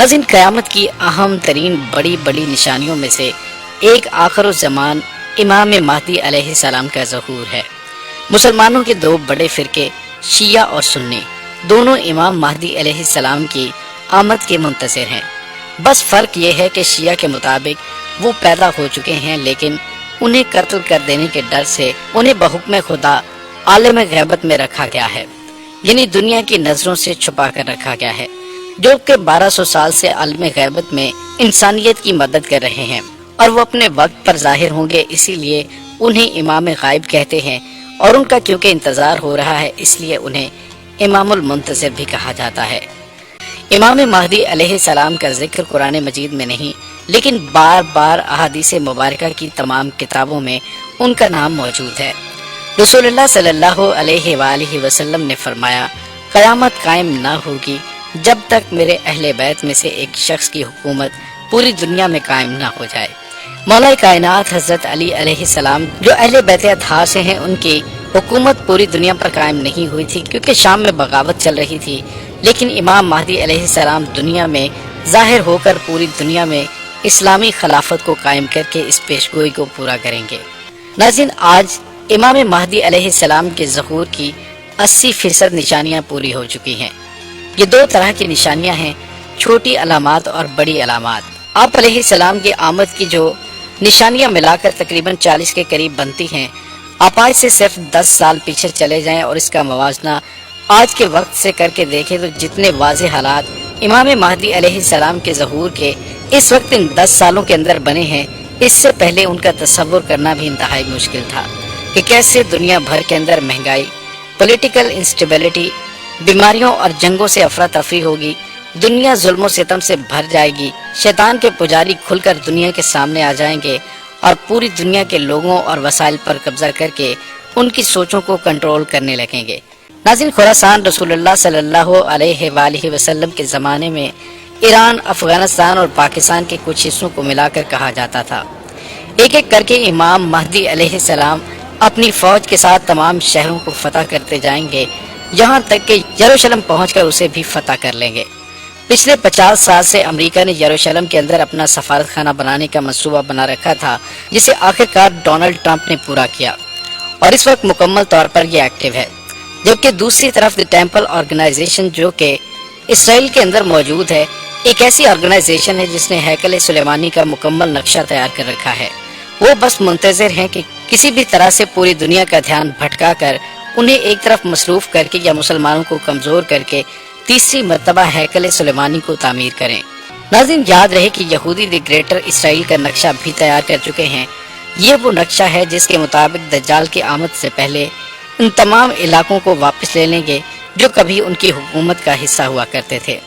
नाज़रीन, क़यामत की अहम तरीन बड़ी बड़ी निशानियों में से एक आखिर ज़मान इमाम महदी अलैहिस्सलाम का ज़हूर है। मुसलमानों के दो बड़े फ़िरके शिया और सुन्नी दोनों इमाम महदी अलैहिस्सलाम की आमद के मुंतज़िर हैं। बस फ़र्क ये है कि शिया के मुताबिक वो पैदा हो चुके हैं, लेकिन उन्हें कत्ल कर देने के डर से उन्हें बहुक्म खुदा आलम ग़ैबत में रखा गया है, यानी दुनिया की नज़रों से छुपा कर रखा गया है, जो कि 1200 साल से आलम ग़ैबत में इंसानियत की मदद कर रहे हैं और वो अपने वक्त पर ज़ाहिर होंगे, इसीलिए उन्हें इमाम गायब कहते हैं। और उनका क्योंकि इंतज़ार हो रहा है, इसलिए उन्हें इमामुल मुंतज़िर भी कहा जाता है। इमाम महदी अलैहिस्सलाम का जिक्र कुरान मजीद में नहीं, लेकिन बार बार अहादीस मुबारका की तमाम किताबों में उनका नाम मौजूद है। रसूलुल्लाह सल्लल्लाहु अलैहि वसल्लम ने फरमाया, क़यामत कायम ना होगी जब तक मेरे अहले बैत में से एक शख्स की हुकूमत पूरी दुनिया में कायम ना हो जाए। मौला कायनात हज़रत अली अलैहिस्सलाम जो अहले बैत अतहार से हैं, उनकी हुकूमत पूरी दुनिया पर कायम नहीं हुई थी क्योंकि शाम में बगावत चल रही थी, लेकिन इमाम महदी अलैहिस्सलाम दुनिया में ज़ाहिर होकर पूरी दुनिया में इस्लामी खिलाफत को कायम करके इस पेशगोई को पूरा करेंगे। नाज़रीन, आज इमाम महदी अलैहिस्सलाम के ज़हूर की 80% निशानियाँ पूरी हो चुकी हैं। ये दो तरह की निशानियाँ हैं, छोटी अलामात और बड़ी अलामात। आप अलैहिस्सलाम की आमद की जो निशानियाँ मिलाकर तकरीबन 40 के करीब बनती हैं, आप आज से सिर्फ 10 साल पीछे चले जाएं और इसका मवाजना आज के वक्त से करके देखें तो जितने वाज़ेह हालात इमाम महदी अलैहिस्सलाम के ज़हूर के इस वक्त इन 10 सालों के अंदर बने हैं, इससे पहले उनका तसव्वुर करना भी इंतहाई मुश्किल था कि कैसे दुनिया भर के अंदर महंगाई, पॉलिटिकल इंस्टेबिलिटी, बीमारियों और जंगों से अफरा तफरी होगी, दुनिया जुल्म सितम से भर जाएगी, शैतान के पुजारी खुलकर दुनिया के सामने आ जाएंगे और पूरी दुनिया के लोगों और वसाइल पर कब्जा करके उनकी सोचों को कंट्रोल करने लगेंगे। नाज़रीन, खुरासान रसूलुल्लाह सल्लल्लाहु अलैहि वसल्लम के ज़माने में ईरान, अफगानिस्तान और पाकिस्तान के कुछ हिस्सों को मिलाकर कहा जाता था। एक एक करके इमाम महदी अलैहिस्सलाम अपनी फ़ौज के साथ तमाम शहरों को फतह करते जाएंगे, यहाँ तक कि यरूशलेम पहुँचकर उसे भी फतह कर लेंगे। पिछले 50 साल से अमेरिका ने यरूशलेम के अंदर अपना सफारत खाना बनाने का मंसूबा बना रखा था, जिसे आखिरकार डोनाल्ड ट्रंप ने पूरा किया और इस वक्त मुकम्मल तौर पर यह एक्टिव है। जबकि दूसरी तरफ द टेम्पल ऑर्गेनाइजेशन, जो कि इसराइल के अंदर मौजूद है, एक ऐसी ऑर्गेनाइजेशन है जिसने हैकल सुलेमानी का मुकम्मल नक्शा तैयार कर रखा है। वो बस मुंतज़िर हैं कि किसी भी तरह से पूरी दुनिया का ध्यान भटका कर उन्हें एक तरफ मसरूफ़ करके या मुसलमानों को कमज़ोर करके तीसरी मर्तबा हैकल सुलेमानी को तामीर करें। नाज़रीन, याद रहे कि यहूदी द ग्रेटर इसराइल का नक्शा भी तैयार कर चुके हैं। ये वो नक्शा है जिसके मुताबिक दज्जाल की आमद से पहले इन तमाम इलाकों को वापस ले लेंगे जो कभी उनकी हुकूमत का हिस्सा हुआ करते थे,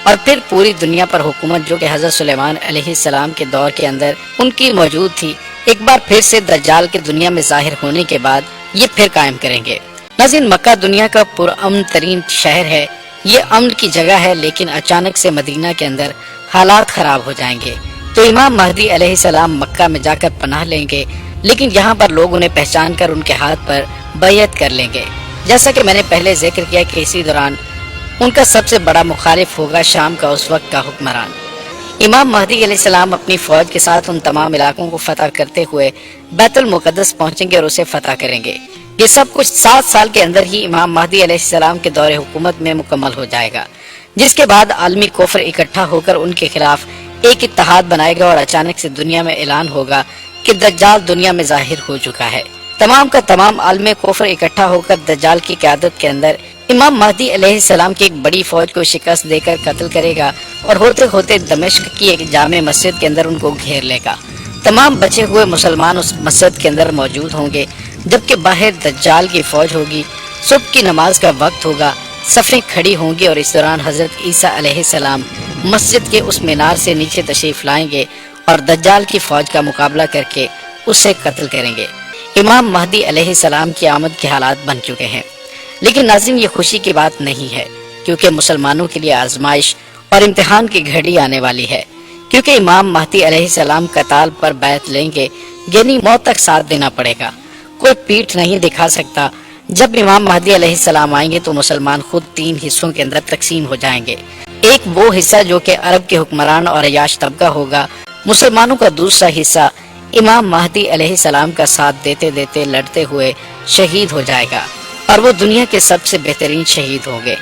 और फिर पूरी दुनिया पर हुकूमत जो कि हज़रत सुलेमान अलैहिस्सलाम के दौर के अंदर उनकी मौजूद थी, एक बार फिर से दज्जाल के दुनिया में ज़ाहिर होने के बाद ये फिर कायम करेंगे। नाज़रीन, मक्का दुनिया का पुरअमन तरीन शहर है, ये अमन की जगह है, लेकिन अचानक से मदीना के अंदर हालात ख़राब हो जाएंगे तो इमाम महदी अलैहिस्सलाम मक्का में जाकर पनाह लेंगे, लेकिन यहाँ पर लोग उन्हें पहचान कर उनके हाथ पर बैयत कर लेंगे। जैसा कि मैंने पहले जिक्र किया कि इसी दौरान उनका सबसे बड़ा मुखालिफ होगा शाम का उस वक्त का हुक्मरान। इमाम महदी अलैहिस्सलाम अपनी फ़ौज के साथ उन तमाम इलाकों को फतह करते हुए बैतुल मुक़द्दस पहुँचेंगे और उसे फतह करेंगे। ये सब कुछ 7 साल के अंदर ही इमाम महदी अलैहिस्सलाम के दौरे हुकूमत में मुकम्मल हो जाएगा, जिसके बाद आलमी कुफ्र इकट्ठा होकर उनके खिलाफ एक इत्तेहाद बनाएगा और अचानक से दुनिया में ऐलान होगा कि दज्जाल दुनिया में ज़ाहिर हो चुका है। तमाम का तमाम आलमी कुफ्र इकट्ठा होकर दज्जाल की क़यादत के अंदर इमाम महदी अलैहिस्सलाम की एक बड़ी फ़ौज को शिकस्त देकर कत्ल करेगा और होते होते दमिश्क की एक जामे मस्जिद के अंदर उनको घेर लेगा। तमाम बचे हुए मुसलमान उस मस्जिद के अंदर मौजूद होंगे, जबकि बाहर दज्जाल की फ़ौज होगी। सुबह की नमाज का वक्त होगा, सफ़रें खड़ी होंगी और इस दौरान हज़रत ईसा अलैहिस्सलाम मस्जिद के उस मीनार से नीचे तशरीफ़ लाएंगे और दज्जाल की फ़ौज का मुकाबला करके उसे कत्ल करेंगे। इमाम महदी अलैहिस्सलाम की आमद के हालात बन चुके हैं, लेकिन नाज़रीन, ये खुशी की बात नहीं है, क्योंकि मुसलमानों के लिए आजमाइश और इम्तिहान की घड़ी आने वाली है। क्योंकि इमाम महदी अलैहिस्सलाम कताल पर बैत लेंगे, यानी मौत तक साथ देना पड़ेगा, कोई पीठ नहीं दिखा सकता। जब इमाम महदी अलैहिस्सलाम आएंगे तो मुसलमान खुद 3 हिस्सों के अंदर तकसीम हो जाएंगे। ایک وہ حصہ جو کہ عرب کے حکمران اور عیاش طبقہ ہوگا، مسلمانوں کا دوسرا حصہ امام مہدی علیہ السلام کا ساتھ دیتے دیتے لڑتے ہوئے شہید ہو جائے گا، اور وہ دنیا کے سب سے بہترین شہید ہوں گے،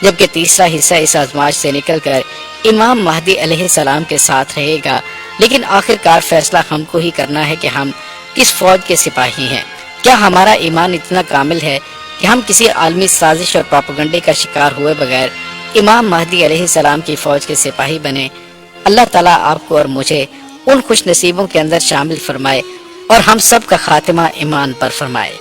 جبکہ تیسرا حصہ اس آزمائش سے نکل کر امام مہدی علیہ السلام کے ساتھ رہے گا۔ لیکن آخرکار فیصلہ ہم کو ہی کرنا ہے کہ ہم کس فوج کے سپاہی ہیں۔ کیا ہمارا ایمان اتنا کامل ہے کہ ہم کسی عالمی سازش اور پروپیگنڈے کا شکار ہوئے بغیر امام مہدی علیہ السلام کی فوج کے سپاہی بنے؟ اللہ تعالیٰ آپ کو اور مجھے ان خوش نصیبوں کے اندر شامل فرمائے اور ہم سب کا خاتمہ ایمان پر فرمائے۔